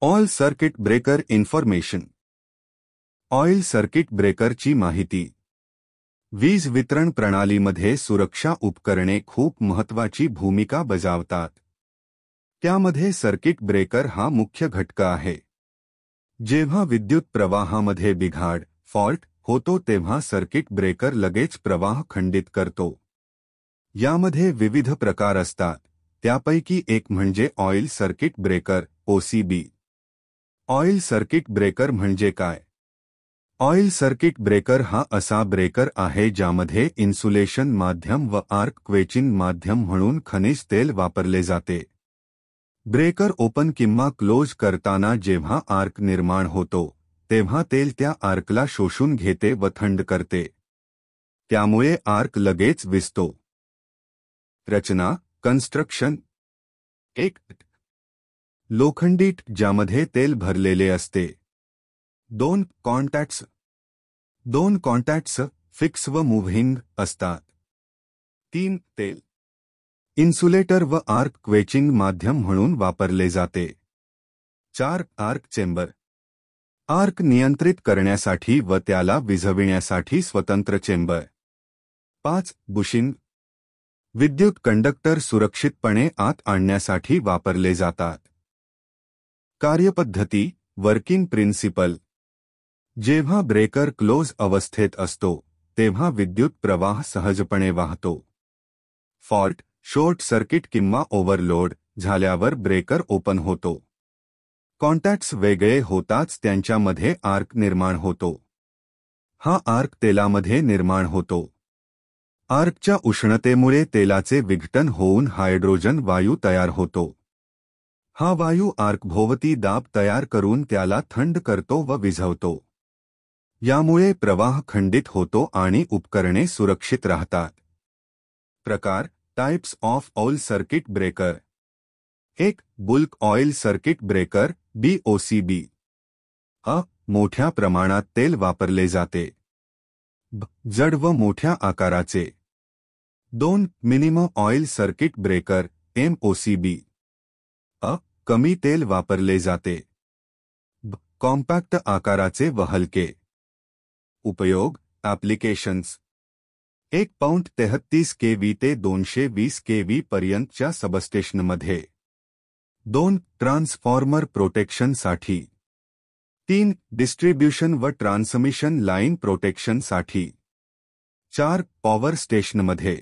Oil circuit breaker information. Oil circuit ब्रेकरची माहिती. वीज वितरण प्रणालीमध्ये सुरक्षा उपकरणे खूप महत्त्वाची भूमिका बजावतात. त्यामध्ये सर्किट ब्रेकर हा मुख्य घटक आहे. जेव्हा विद्युत प्रवाहामध्ये बिघाड फॉल्ट होतो तेव्हा सर्किट ब्रेकर लगेच प्रवाह खंडित करतो. यामध्ये विविध प्रकार असतात. त्यापैकी एक म्हणजे oil circuit breaker OCB. Oil circuit breaker म्हणजे काय? ऑइल सर्किट ब्रेकर हा असा ब्रेकर आहे ज्यामध्ये इन्सुलेशन माध्यम व आर्क क्वेचिंग माध्यम म्हणून खनिज तेल वापरले जाते. ब्रेकर ओपन किंवा क्लोज करताना जेव्हा आर्क निर्माण होतो तेव्हा तेल त्या आर्कला शोषून घेते व थंड करते. त्यामुळे आर्क लगेच विझतो. रचना कन्स्ट्रक्शन. 1. लोखंडीट ज्यामध्ये तेल भरलेले असते. 2. कॉन्टॅक्ट्स. 2 कॉन्टॅक्ट्स फिक्स व मूव्हिंग असतात. 3. तेल इन्सुलेटर व आर्क क्वेचिंग माध्यम म्हणून वापरले जाते. 4. Arc chamber. आर्क नियंत्रित करण्यासाठी व त्याला विझविण्यासाठी स्वतंत्र चेंबर. 5. बुशिंग. विद्युत कंडक्टर सुरक्षितपणे आत आणण्यासाठी वापरले जातात. कार्यपद्धती वर्किंग प्रिन्सिपल. जेव्हा ब्रेकर क्लोज अवस्थेत असतो तेव्हा विद्युत प्रवाह सहजपणे वाहतो. फॉल्ट शॉर्ट सर्किट किंवा ओव्हरलोड झाल्यावर ब्रेकर ओपन होतो. कॉन्टॅक्ट्स वेगळे होताच त्यांच्यामध्ये आर्क निर्माण होतो. हा आर्क तेलामध्ये निर्माण होतो. आर्कच्या उष्णतेमुळे तेलाचे विघटन होऊन हायड्रोजन वायू तयार होतो. हा वायू आर्कभोवती दाब तयार करून त्याला थंड करतो व विझवतो. यामुळे प्रवाह खंडित होतो आणि उपकरणे सुरक्षित राहतात. प्रकार types of oil circuit breaker. 1. Bulk oil circuit breaker BOCB. मोठ्या प्रमाणात तेल वापरले जाते. जड व मोठ्या आकाराचे. 2. Minimum oil circuit breaker MOCB. कमी तेल वापरले जाते. कॉम्पॅक्ट आकाराचे व हलके. उपयोग ॲप्लिकेशन्स. 1.33 kV ते 220 kV पर्यंतच्या सबस्टेशनमध्ये. 2. ट्रान्सफॉर्मर प्रोटेक्शनसाठी. 3. डिस्ट्रीब्यूशन व ट्रान्समिशन लाईन प्रोटेक्शनसाठी. 4. पॉवर स्टेशनमध्ये.